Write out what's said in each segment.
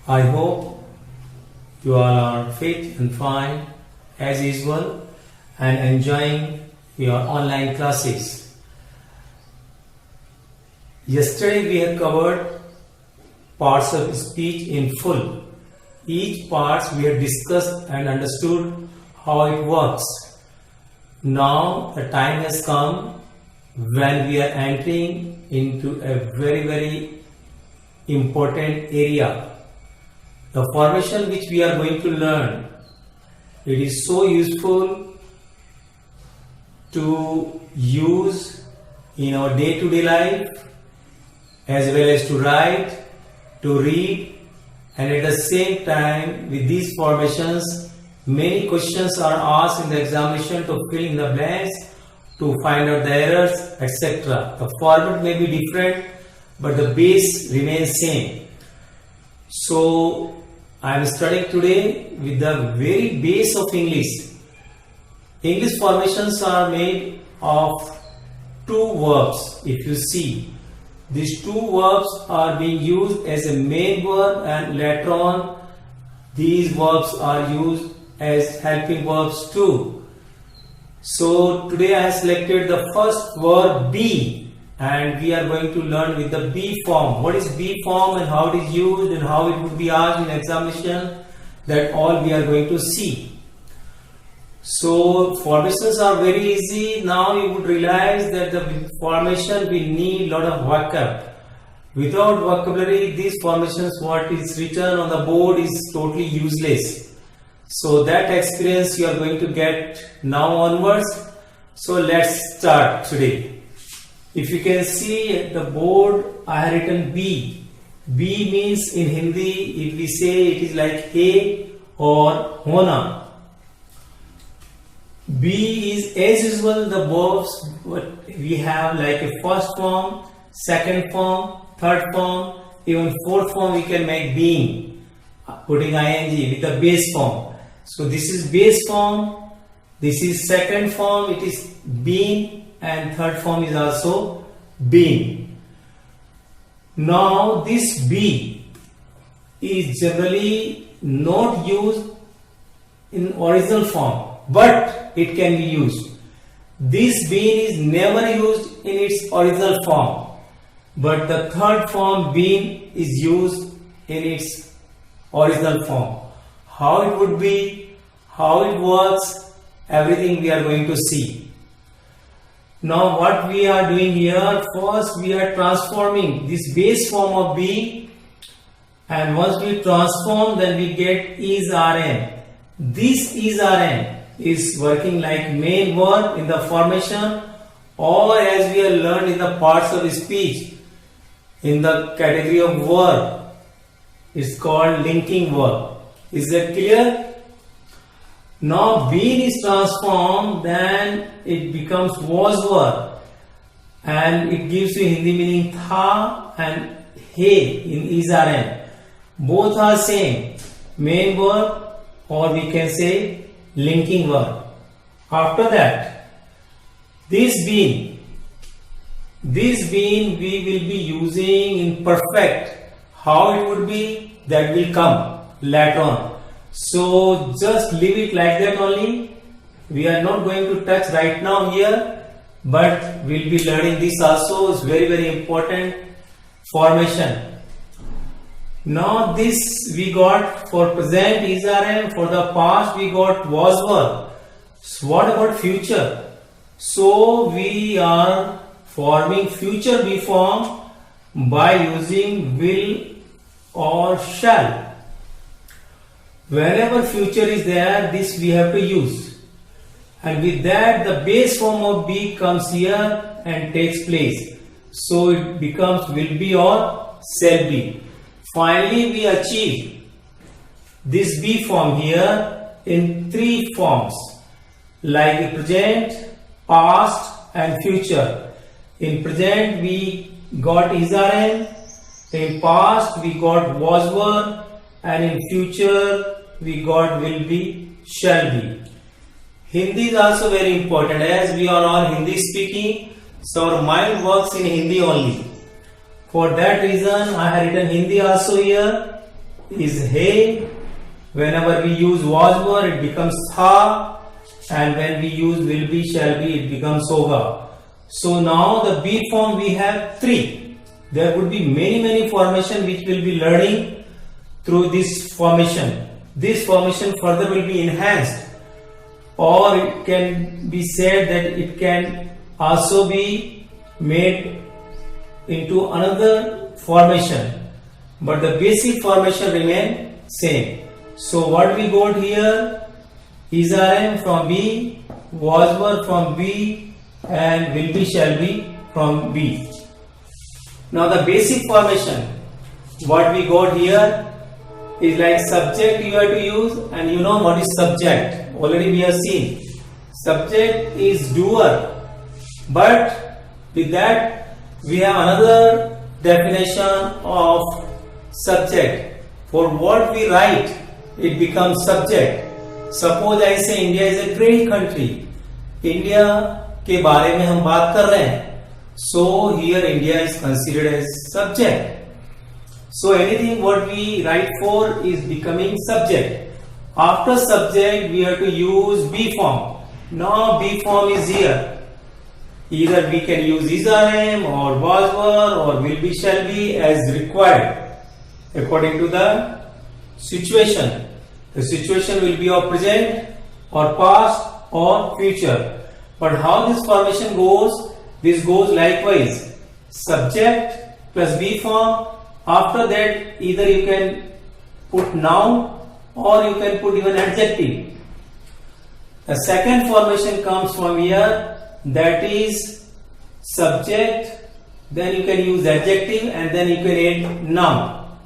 I hope you all are fit and fine as usual and enjoying your online classes. Yesterday we have covered parts of speech in full. Each part we have discussed and understood how it works. Now the time has come when we are entering into a very important area. The formation which we are going to learn, it is so useful to use in our day-to-day life as well as to write, to read, and at the same time with these formations many questions are asked in the examination to fill in the blanks, to find out the errors, etc. The format may be different but the base remains same. So I am studying today with the very base of English. English formations are made of two verbs. If you see, these two verbs are being used as a main verb, and later on these verbs are used as helping verbs too. So today I have selected the first verb be, and we are going to learn with the be form. What is be form and how it is used and how it would be asked in examination, that all we are going to see. So formations are very easy. Now you would realize that the formation we need lot of vocab. Without vocabulary, these formations, what is written on the board is totally useless. So that experience you are going to get now onwards. So let's start today. If you can see at the board, I have written B. B means in Hindi, if we say it is like he or hona. B is as usual the verbs what we have like a first form, second form, third form, even fourth form we can make being, putting ing with the base form. So this is base form, this is second form, it is being, and third form is also being. Now this be is generally not used in original form, but it can be used. This being is never used in its original form, but the third form being is used in its original form. How it would be, how it works, everything we are going to see. Now what we are doing here, first we are transforming this base form of be, and once we transform then we get is rn. This is rn is working like main verb in the formation, or as we have learned in the parts of speech in the category of verb, it's called linking verb. Is that clear? Now being is transformed, then it becomes was verb, and it gives you Hindi meaning tha and he in is rn. Both are same, main verb or we can say linking verb. After that, this being we will be using in perfect. How it would be, that will come later on. So just leave it like that only. We are not going to touch right now here, but we'll be learning this also. It's very important formation. Now this we got for present is rn, for the past we got was verb. So what about future? So we are forming future be form by using will or shall. Whenever future is there, this we have to use, and with that the base form of be comes here and takes place. So it becomes will be or shall be. Finally we achieve this be form here in three forms, like present, past and future. In present we got is rn, in past we got was verb, and in future we got will be, shall be. Hindi is also very important, as we are all Hindi speaking, so our mind works in Hindi only. For that reason I have written Hindi also here, is he. Whenever we use was were, it becomes tha, and when we use will be, shall be, it becomes hoga. So now the B form we have 3. There would be many formation which we'll be learning through this formation. This formation further will be enhanced, or it can be said that it can also be made into another formation, but the basic formation remain same. So what we got here is RM from B, was were from B, and will be, shall be from B. Now the basic formation what we got here is like subject you have to use, and you know what is subject. Already we have seen subject is doer, but with that we have another definition of subject. For what we write, it becomes subject. Suppose I say India is a great country. India के बारे में हम बात कर रहे हैं. So here India is considered as subject. So anything what we write for is becoming subject. After subject we have to use B form. Now B form is here. Either we can use is RM or was were or will be, shall be as required according to the situation. The situation will be of present or past or future. But how this formation goes? This goes likewise. Subject plus B form. After that, either you can put noun or you can put even adjective. The second formation comes from here, that is subject, then you can use adjective, and then you can add noun.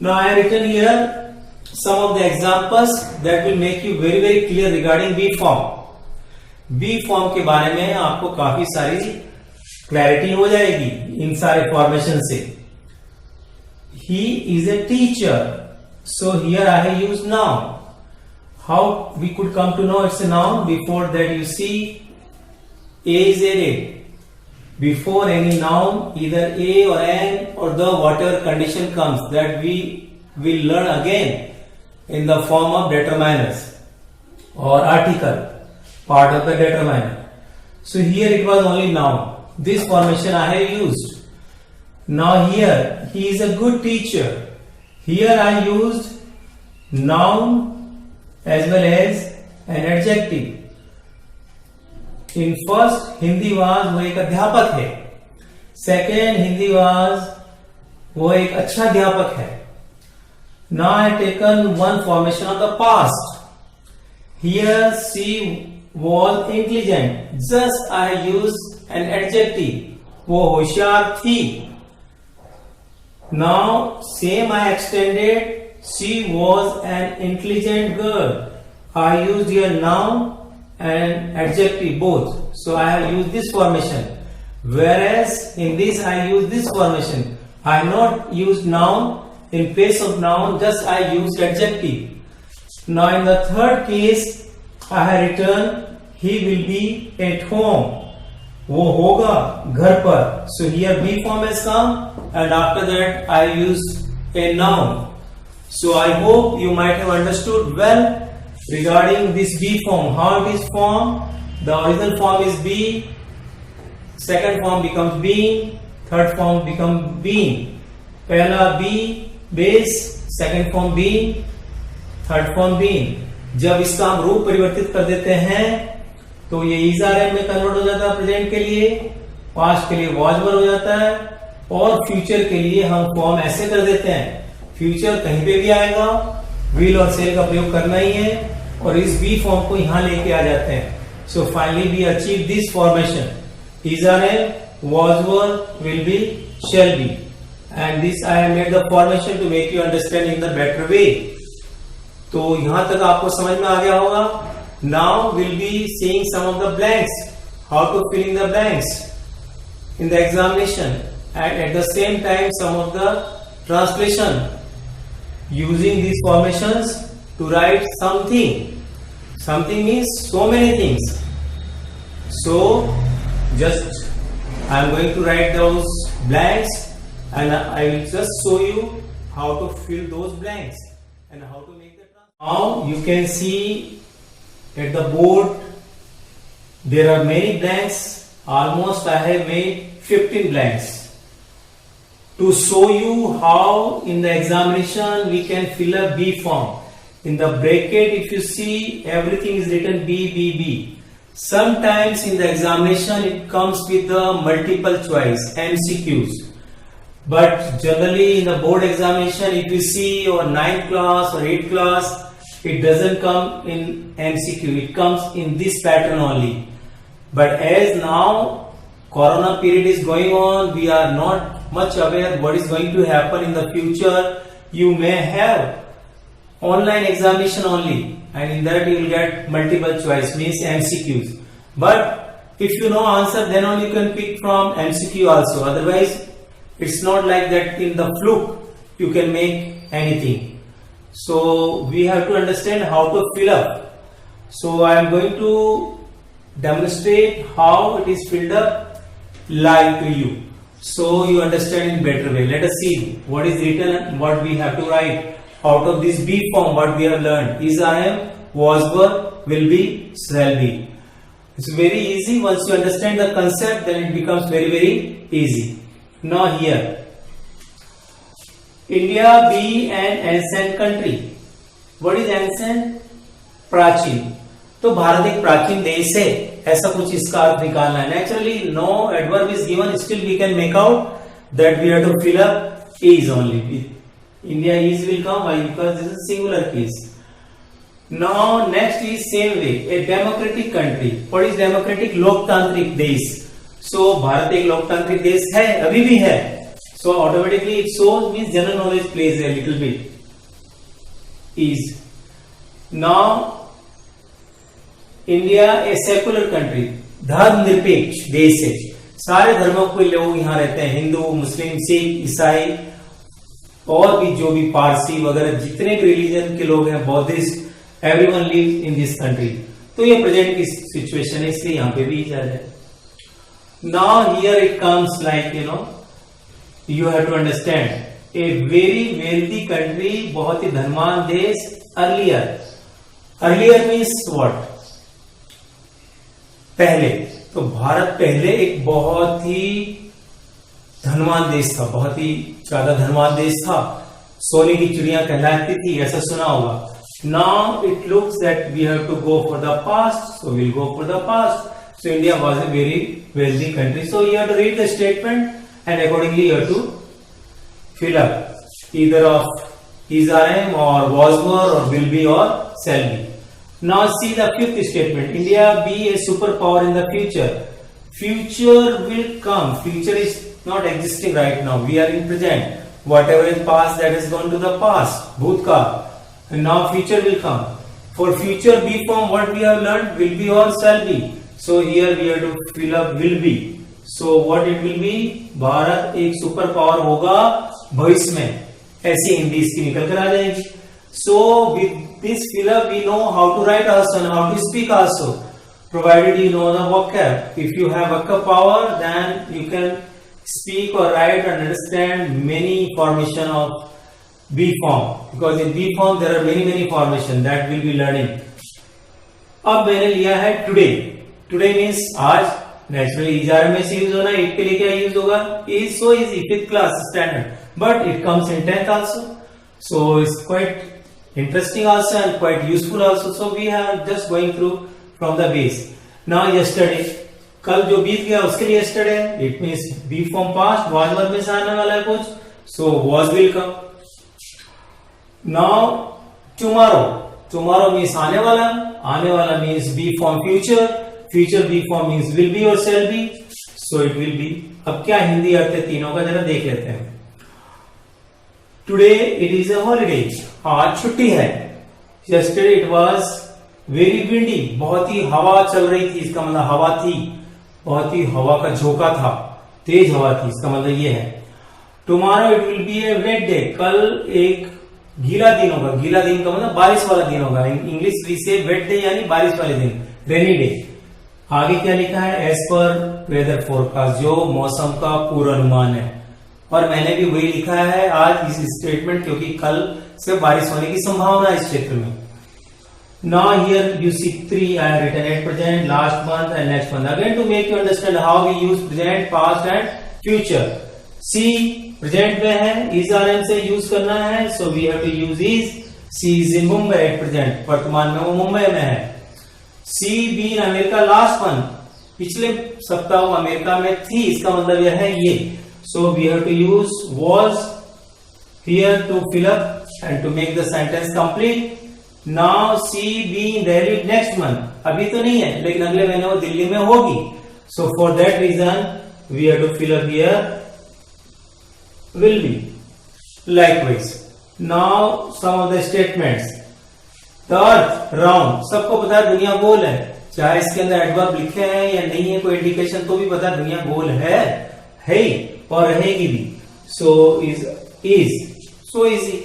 Now I have written here some of the examples that will make you very clear regarding B form. B form के बारे में आपको काफी सारी clarity हो जाएगी इन सारे formation से. He is a teacher. So here I have used noun. How we could come to know it's a noun? Before that you see A is added. Before any noun, either A or an or the whatever condition comes, that we will learn again in the form of determiners or article, part of the determiner. So here it was only noun. This formation I have used. Now here, he is a good teacher. Here I used noun as well as an adjective. In first, Hindi was वो एक अध्यापक है. Second, Hindi was वो एक अच्छा अध्यापक है. Now I have taken one formation of the past. Here she was intelligent. Just I used an adjective. वो होशियार थी. Now same I extended. She was an intelligent girl. I used here noun and adjective both. So I have used this formation. Whereas in this I use this formation. I have not used noun. In place of noun, just I used adjective. Now in the third case, I have written he will be at home. वो होगा घर पर. So here B form has come, and after that I use a noun. So I hope you might have understood well regarding this B form, how it is formed. The original form is be, second form becomes being, third form becomes being. पहला be base, second form being, third form being. जब इसका हम रूप परिवर्तित कर देते हैं तो ये इज आर एम में कन्वर्ट हो जाता है प्रेजेंट के लिए, पास्ट के लिए वॉज वर हो जाता है, और फ्यूचर के लिए हम फॉर्म ऐसे कर देते हैं. फ्यूचर कहीं पे भी आएगा, विल और सेल का प्रयोग करना ही है, और इस बी फॉर्म को यहां लेके आ जाते हैं. So finally we achieve this formation, is are am, was were, will be, shall be. And this I have made the formation to make you understand in the better way. तो यहां तक आपको समझ में आ गया होगा. Now we'll be seeing some of the blanks, how to fill in the blanks in the examination, and at the same time some of the translation using these formations to write something. Something means so many things. So just I am going to write those blanks, and I will just show you how to fill those blanks and how to make the transfer. Now you can see at the board there are many blanks. Almost I have made 15 blanks to show you how in the examination we can fill a B form. In the bracket, if you see, everything is written B, B, B. Sometimes in the examination it comes with the multiple choice MCQs. But generally in the board examination, if you see your 9th class or 8th class, it doesn't come in MCQ. It comes in this pattern only. But as now Corona period is going on, we are not much aware what is going to happen in the future. You may have online examination only, and in that you will get multiple choice, means MCQs. But if you know answer, then only you can pick from MCQ also. Otherwise, it's not like that in the fluke you can make anything. So we have to understand how to fill up. So I am going to demonstrate how it is filled up live to you, so you understand in better way. Let us see what is written and what we have to write out of this B form. What we have learned is I am, was, were, will be, shall be. It's very easy. Once you understand the concept, then it becomes very, very easy. Now here, India be an ancient country. What is ancient? प्राचीन. तो भारत एक प्राचीन देश है, ऐसा कुछ इसका अर्थ निकालना है. Naturally, no adverb is given. Still we can make out that we have to fill up is only. India is will come. Why? Because this is a singular case. Now next is same way, a democratic country. What is democratic? लोकतांत्रिक देश. So Bharat एक लोकतांत्रिक देश है, अभी भी है. So automatically it shows, means general knowledge plays a little bit. Is now India a secular country. धर्म निरपेक्ष देश है. सारे धर्मों के लोग यहाँ रहते हैं, हिंदू, मुस्लिम, सिख, ईसाई और भी जो भी पारसी वगैरह जितने भी रिलीजन के लोग हैं, Buddhist, everyone lives in this country. तो ये प्रेजेंट की सिचुएशन है, इसलिए यहाँ पे भी जा रहा है. Now here it comes like you have to understand a very wealthy country, बहुत ही धनवान देश. earlier means what? पहले. तो भारत पहले एक बहुत ही धनवान देश था, बहुत ही ज्यादा धनवान देश था. सोने की चिड़िया कहलाती थी, ऐसा सुना होगा. Now it looks that we have to go for the past, so we'll go for the past. So India was a very wealthy country. So you have to read the statement and accordingly you have to fill up either of is, I am, or was, were, or will be, or shall be. Now see the fifth statement. India be a superpower in the future. Future will come. Future is not existing right now. We are in present. Whatever is past, that has gone to the past. Bhutka. And now future will come. For future be form, what we have learned, will be or shall be. So here we have to fill up will be. So what it will be? Bharat एक super power होगा भविष्य में. ऐसी हिंदी इसकी निकल कर आ जाएगी. So with this fill up we know how to write also and how to speak also, provided you know the vocab. If you have vocab power, then you can speak or write and understand many formation of B form, because in B form there are many formation that will be learning. अब मैंने लिया है today. Today means आज. Naturally इजारे में से use होना, it के लिए क्या यूज होगा? Is so easy, 5th class standard, but it comes in 10th also. So it's quite interesting also and quite useful also. So we have just going through from the base. Now yesterday, कल जो बीत गया उसके लिए yesterday, it means B form past, was verb में से आने वाला है कुछ, so was will come. Now tomorrow means आने वाला means be form future be form means will be or shall be, so it will be. अब क्या हिंदी अर्थ है तीनों का, जरा देख लेते हैं. Today it is a holiday. आज छुट्टी है. Yesterday it was very windy. बहुत ही हवा चल रही थी, इसका मतलब हवा थी, बहुत ही हवा का झोंका था, तेज हवा थी, इसका मतलब ये है. Tomorrow it will be a wet day. कल एक गीला दिन होगा. गीला दिन का मतलब बारिश वाला दिन होगा. इंग्लिश वी से वेट डे यानी बारिश वाले दिन, रेनी डे. आगे क्या लिखा है? एज पर वेदर फोरकास्ट, जो मौसम का पूर्वानुमान है. और मैंने भी वही लिखा है आज इस स्टेटमेंट, क्योंकि कल से बारिश होने की संभावना है इस क्षेत्र में। Now here you see 3 I have written at present, last month and next month. Again to make you understand how we use present, past and future. See present में है, is RM से use करना है, so we have to use is. She is in Mumbai at present. वर्तमान में वो मुंबई में है। She be in America last month. पिछले सप्ताह वो अमेरिका में थी, इसका मतलब यह है ये। So we have to use was here to fill up and to make the sentence complete. Now she be in Delhi next month. अभी तो नहीं है, लेकिन अगले महीने वो दिल्ली में होगी। So for that reason we have to fill up here will be. Likewise, now some of the statements. The earth round, सबको पता है दुनिया गोल है, चाहे इसके अंदर एडवर्ब लिखे हैं या नहीं है कोई इंडिकेशन, तो भी पता है दुनिया गोल है और रहेगी भी। So is so easy.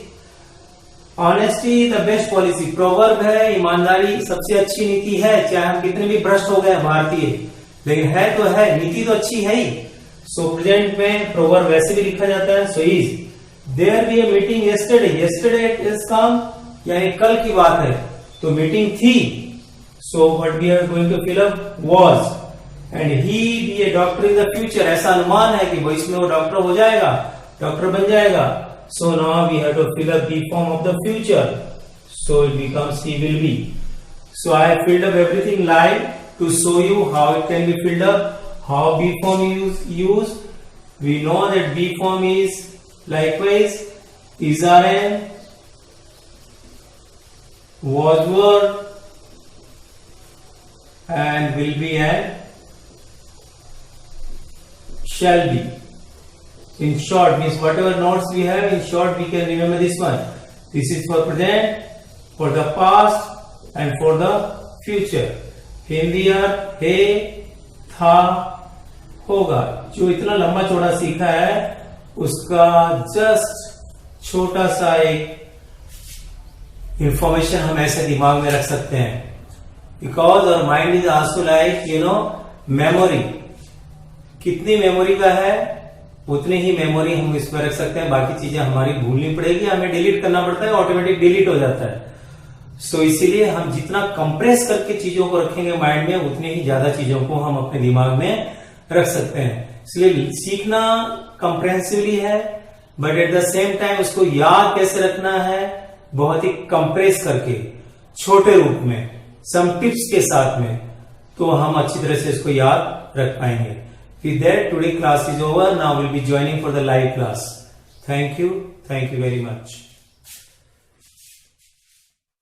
Honesty the best policy, proverb है, ईमानदारी सबसे अच्छी नीति है। चाहे हम कितने भी भ्रष्ट हो गए भारतीय, लेकिन है तो है, नीति तो अच्छी है ही। सो प्रेजेंट में प्रोवर्ब वैसे भी लिखा जाता है। So is there be a meeting yesterday, yesterday is come, यानी कल की बात है, तो मीटिंग थी। So what we are going to fill up was, and he be a doctor in the future, ऐसा अनुमान है कि भविष्य में वो डॉक्टर हो जाएगा, डॉक्टर बन जाएगा। So now we have to fill up the form of the future. So it becomes he will be. So I have filled up everything live to show you how it can be filled up, how be form is used. We know that be form is likewise is RM, was were, and will be and shall be. In short means whatever notes we have, in short we can remember this one. This is for present, for the past and for the future. Hindi अर्थ है, था, होगा। जो इतना लंबा चौड़ा सीखा है उसका जस्ट छोटा सा एक इंफॉर्मेशन हम ऐसे दिमाग में रख सकते हैं। बिकॉज और mind is also like memory. कितनी मेमोरी का है उतनी ही मेमोरी हम इसमें रख सकते हैं, बाकी चीजें हमारी भूलनी पड़ेगी, हमें डिलीट करना पड़ता है, ऑटोमेटिक डिलीट हो जाता है। सो इसीलिए हम जितना कंप्रेस करके चीजों को रखेंगे माइंड में, उतनी ही ज्यादा चीजों को हम अपने दिमाग में रख सकते हैं। इसलिए सीखना कंप्रेहेंसिवली है, but at the same time उसको याद कैसे रखना है, बहुत ही कंप्रेस करके, छोटे रूप में, सम टिप्स के साथ में, तो हम अच्छी तरह से इसको याद रख पाएंगे। With that, today class is over. Now we'll be joining for the live class. Thank you very much.